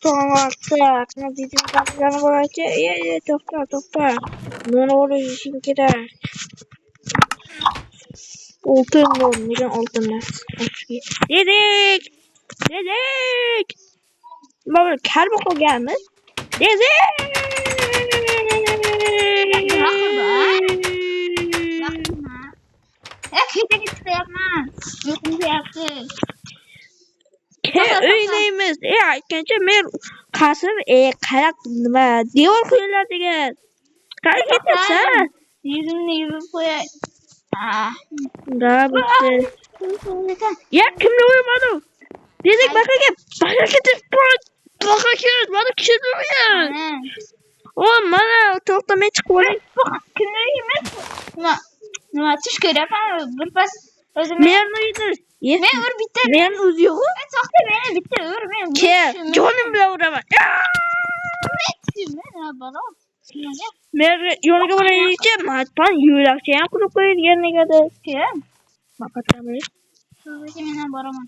to'g'ri dedim gaplarni bo'yicha to'xta mana o'rishim kerak oltin nega oltinmas dedik baba kalbi qolganmiz dedik kete yapmam. Uykum yaptı. Öyleyimiz. Aytgancha men qasr qarab nima devor qo'yinglar degan. Qani ketyapsan? Yüzümle yuvib qo'yay. Da bitti. Ya kimni uyumadim? Dedik bakaga ketib baqa ket. Mana tushunmayman. O mana to'xtamay chiqib olay. Kimni uyumayman? Nima tush ko'raman. Birpas o'zim men uyudim. Men ur bitta. Men o'zi yo'q. To'xta meni bitta ur men. Jonim bilan uraman. Men yo'lga boraychi, matpan yo'lakcha ham qurib qo'yilgan negadir. Kim? Maqatamiz. Men boraman.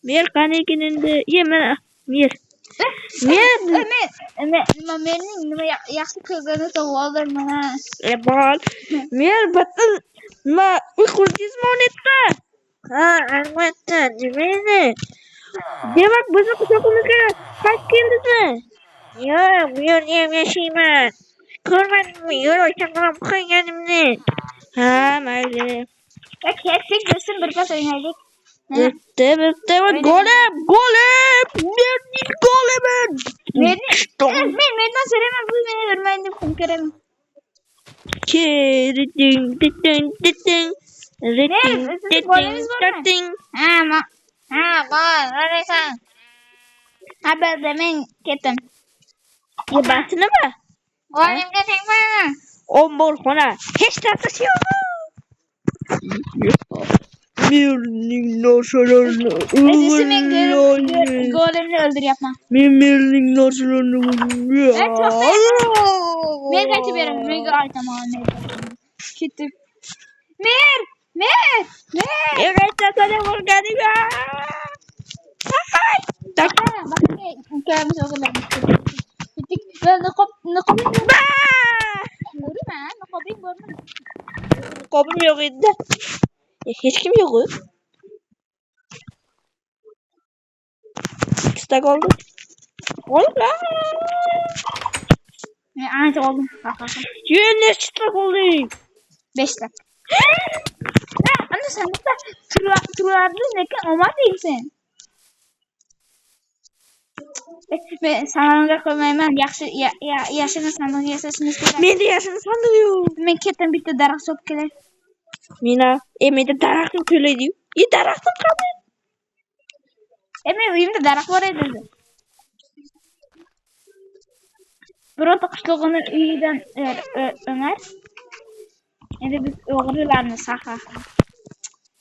Mer qani ekan endi? Mana mer. Mening nima yaxshi ko'rgani savol mana. Bol. Mer battal nima uyqungizni o'netdi. Ha, albatta, nimaydi? Demak, bizni quchog'imizga qaytib keldingizmi? Yo'q, bu yerda ham yashayman. Ko'rmadingmi? Yo'l ochib qo'yganimni. Ha, mayli. Ketdik, do'stim, birpas o'ynaylik. Bitti, golem! Mening golemin! Men mendan so'rayman, bu meni urmaydi deb kim ko'raman. Qaraysan. Haberda men ketdim. Basi nima? Golemga tegmayman. Omborxona. Hech narsa yo'q. Merning narsalarini golemni o'ldiryapman. Men merning narsalarini men qaytib beraman. Menga aytaman. Ketib. Mer! Qaytasan o'rganiga. Ukamiz o'g'irladi. Ketdik. Niqobing bormi? Niqobim yo'q edi. Hech kim yo'q. Ikkita qoldi. Olga. Men ancha oldim. Nechta qolding? 5 ta. Ana sandiqda turardi lekin olmadingsen. Men sandiqqa qo'ymayman. Yashin sandiq yasashimiz kerak. Menda yashin sandiq yo'q. Men ketdim bitta daraxt sopib kelay. Menda daraxtim to'laydi-yu. Daraxtim qani? Men uyimda daraxt bor edi. Birorta qishlog'ini uyidan Ömer. Endi biz o'g'rilarmiz, ha.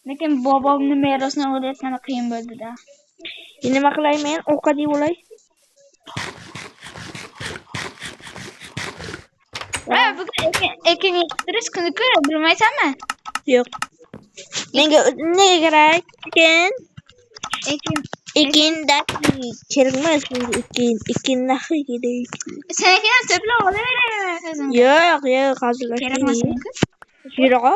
Lekin bobomni merosini o'g'irlayotgani qiyin bo'ldi-da. Nima qilay men? Ovqat yeb olay. Bugun ekin yektirish kuni-ku, bilmaysanmi? Yo'q. Menga nega kerak? Ekin kerakmas. Ekin nahi kerak. Senikidan to'plab olaveraymi? Yo'q, hazırlash Kerakmas menga. Yo'q.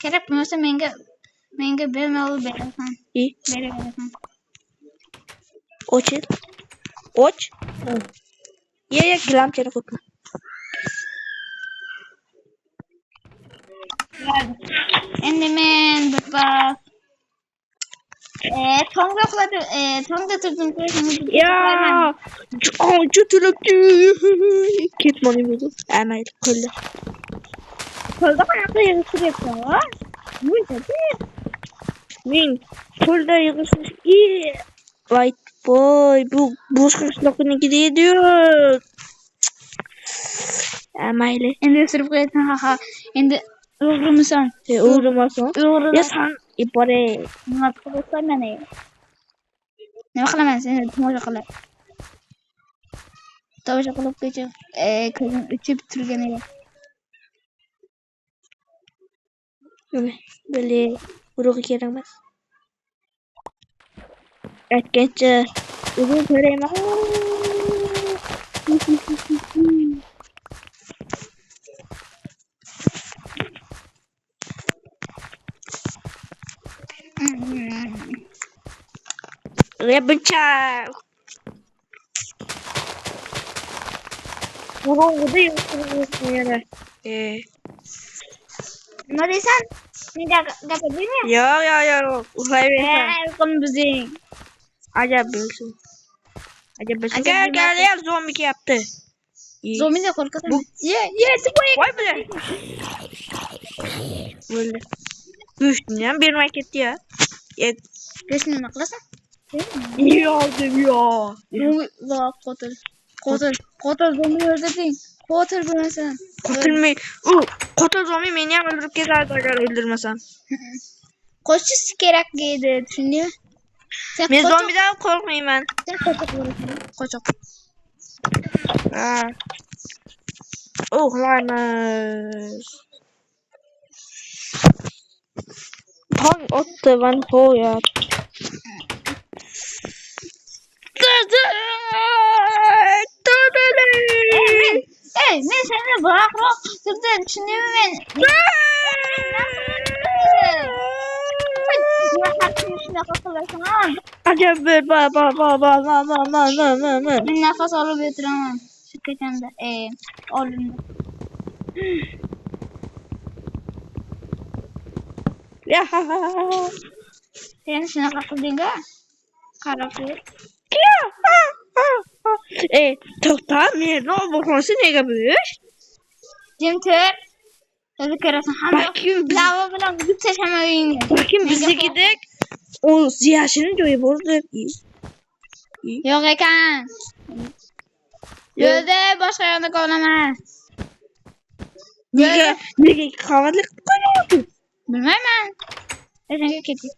Kerak bo'lmasa menga bemalol berasan. Berasan. Och. Ye, gilam kerak o'tma. Endi men birpas tongda turdim Ya, jutilib ketmonim edi. Mayli, qo'lda qanaqa yig'ishtiryapsan? Men qo'lda yig'ishtish. Voy, bu boshqa qishloqniki deydi-yu. Mayli. Endi o'stirib qo'yasan, ha. Endi o'g'rimisan? O'g'rimasan? Ya sen ibore. Nima qilasan meni? Nima qilaman seni tomosha qilib? Tomosha qilib ko'chib, ko'zim uchib turgan edi. Bile urug'i kerak emas. Aytgancha o'zim ko'rayman. Buncha. Qorong'uda yo'q yana. Nima deysan? Men gapirdingmi? Yo'q. Uxlayversan. Uyqumni buzing. Ajab bo'lsin. Ajab Gel bo'lmasin. ya zombi yaptı. Zombiden korkasan. Ye, Vay be. Böyle. Düştüğünden bir market ya. Kesin nima qilasan? İyi aldım ya. Va qotil zombi o'ldirding. Qotil bo'lmasan. Kurtulmayı. Kotel zombi beni hem öldürüp gezerdi agar öldürmesem. Qochish kerak edi, tushundingmi? Sen Ben zombiden korkmayayım ben. Sen qochoq bo'lasan. Qochoq. Ha. Uxlaymiz. Tong otdi ben koyar. Men seni baroqroq turdim, tushundingmi men? Shunaqa qilasan. Acaba bir ba. Men nafas olib o'tiraman. Shu ketamda, oldimda. Ya. Sen shunaqa qilding-a? Qarab ko'r. To'xta, meni oboqonsi nega bo'sh? Jim tur. O'zi ko'rasan, hamma Balkim lava bilan buzib tashlama uyingni. Balkim biznikidek o ziyashini joyi bordir. Yo'q ekan. Yo'lda boshqa yoqda qolaman. Nega qavatli qilib qo'ymayapsiz? Bilmayman. O'shanga keting.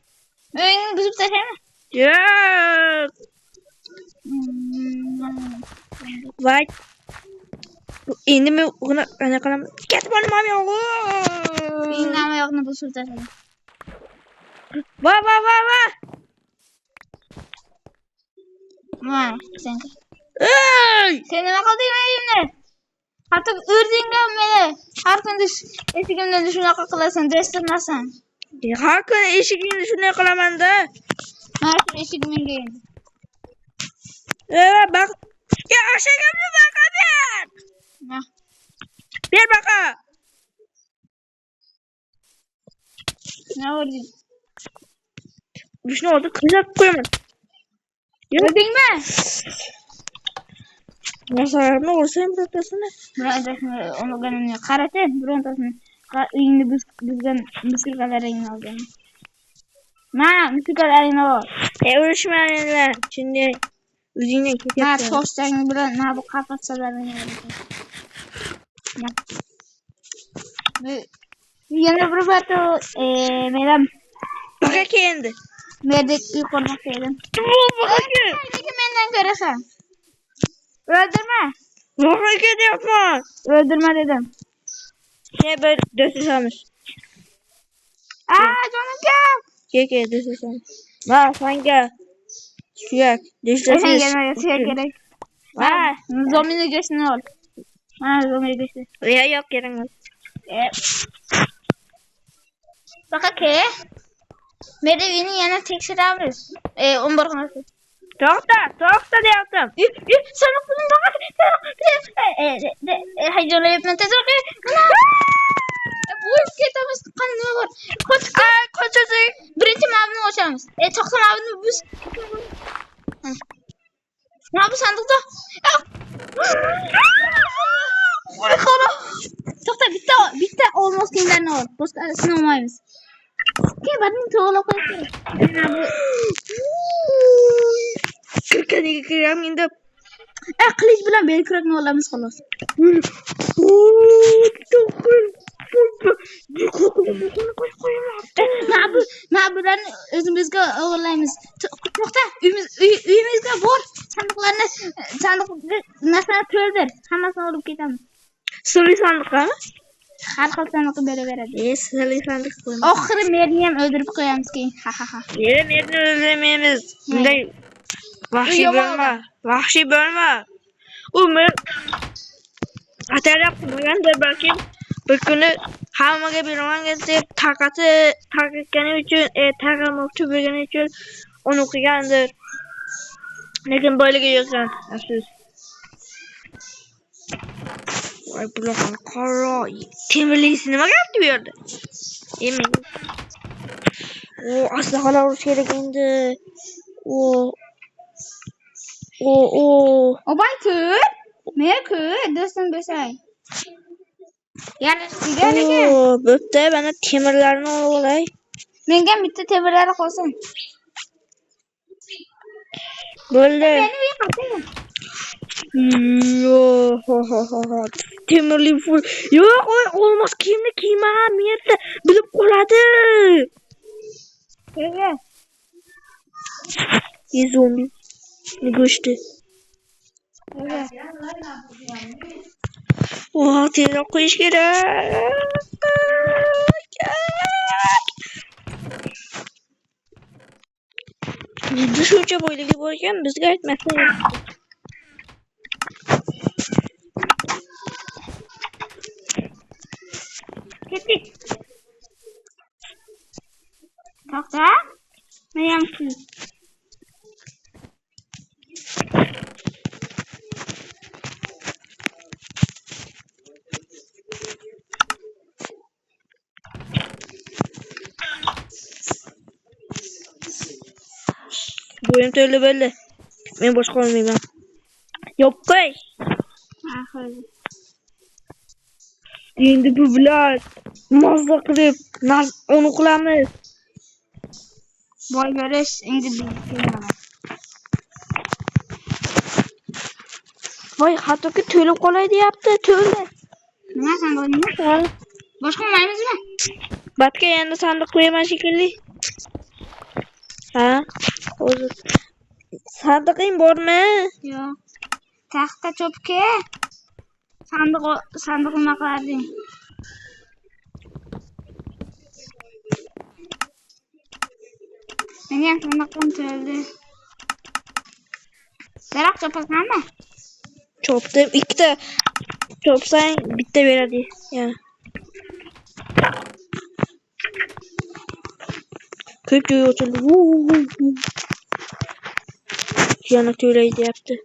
Uyingni buzib tashlaymi? Yo'q. Voy. Endi men uni ana qilaman. Ketib olmam yo'q. Uyingni hamma yoqni buzib tashlayman. Va. Mana, senga. Ey! Sen nima qilding uyimni? Hatto urding-a meni. Har kuni eshigimdan shunaqa qilasan, do'stirmasan. Har kuni eshigingni shunday qilaman-da. Mana shu eshigimga endi. Bak. Ya eshigimni baqa ber. Nah. Ber baqa. Ne urding? Shuni oldi qilib qo'yaman. Urdingmi? Masalarni o'rsam birortasini. Birontasini olganimni qarating, birontasini uyingni buzgan musiqalaringni olgan. Mana musiqalaringni ol. Urushmanglar. Shunday o'zingdan Ha, ketyapsan. toshlarni bilan mana bu qafasalaringni olasan. Yana bir marta men Baqa keldi. merdek yuqormoqda edim. Nega mendan ko'rasan? O'ldirma. Baqa kelyapman. O'ldirma dedim. Bir do'stimiz. Jonim. Ke do'stimiz. Va senga suyak do'stimiz. Senga suyak kerak. Va Zombini go'shtini ol. Mana zombini go'shti. Yo'q kerak emas. Baqa ke. Meni uyini yana tekshiramiz. 11 xonasi. To'xta deyaptim. Sana pulun baqa. Hayajonlayapman tezroq. Bu ketamiz. Qani nima bor? Qochasak. Birinchi mavzuni ochamiz. To'xta mavzuni biz. Nima bu sandiqda? To'xta, bitta olmos kiyimlarni ol. Boshqasini olmaymiz. Keyin to'g'rilab qo'yamiz. Kirkaniga kiram endi. Qilich bilan belkurakni olamiz xolos. Bularni o'zimizga o'g'irlaymiz. To'xta, uyimizga bor. Sandiq narsani to'ldir. Hammasini olib ketamiz. Sirli sandiqmi? har xil sandiqqa beraveradi. Sizlarga sandiq qo'yamiz. Oxiri merni ham o'ldirib qo'yamiz keyin. Ha ha ha. Merni o'ldirmaymiz. Bunday vahshiy yomon bo'lma. Vahshiy bo'lma. U men atalab qilmagandir balki bir kuni hammaga beraman deb tarqatgani uchun, tarqatmoqchi bo'lgani uchun uni qilgandir. Lekin boyliga yo'qsan, afsus. Voy buloqni qaro. Temirlisi nima gapti bu yerda? Emin. Aslahalar urush kerak endi. Obay ko'p. Men ko'p do'stim bo'lsang. Yarashtiga lekin. Bo'pti, mana temirlarni olay. Menga bitta temirlari qolsin. Bo'ldi. Meni uy qatayim. Temirli full. Yo'q, olmos kiyimni kiyma, merda bilib qoladi. Nega? Zombi. Go'shti. Tezroq qo'yish kerak. Bizda shuncha boyligi bor ekan, bizga aytmasa. Ketdik. To'xta. Men ham Bo'yim to'la bo'ldi. Men boshqa olmayman. Yo'q-qo'y. Endi bu bilan mazza qilib, uni qilamiz. boy berish endi bilmayman. Voy, hattoki to'lib qolay deyapti, to'ldi. Nima sandiqni? Boshqa olmaymizmi? Batga yana sandiq qo'yaman shekilli. Ha? Hozir. Sandiqing bormi? Yo'q. Taxta cho'pga sandiq nima qilarding? Menga sandiqim to'ldi. Daraxt chopasanmi? Chopdim. Ikkita chopsang bitta beradi. Yana. Ko'p joy ochildi. Yana to'lay deyapti.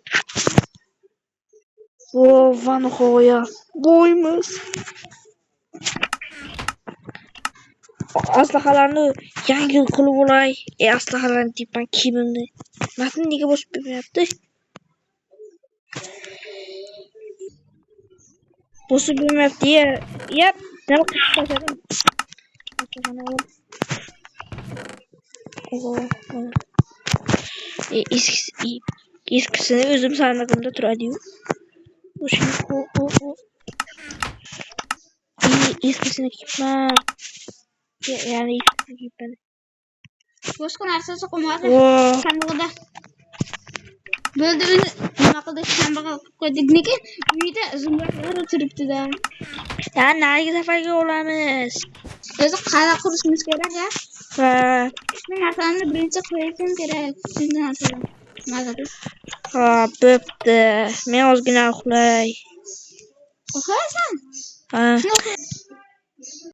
Va nihoyat. Boymiz. Aslahalarni yangi qilib olay. Aslahalarni deyman kiyimimni. Matn nega bosib bermayapti? Bosib bermayapti. Yap. Nima qilib eskisini o'zim sandig'imda turadi-yu. Eskisini kiyman. Ya'ni eskisini kiyman. Boshqa narsasi qolmadi. Sandig'ida. Bo'ldi uni nima qildik? Sandig'ga qo'ydik. Lekin uyda zumralar o'tiribdi-da. Ya narigi safarga olamiz. O'zi qala qurishimiz kerak-a? Ha. Men narsalarni birinchi qo'yishim kerak. Shunday narsalar. Mazali. Ha, bo'pti. Men ozgina uxlay. Uxlaysan? Ha.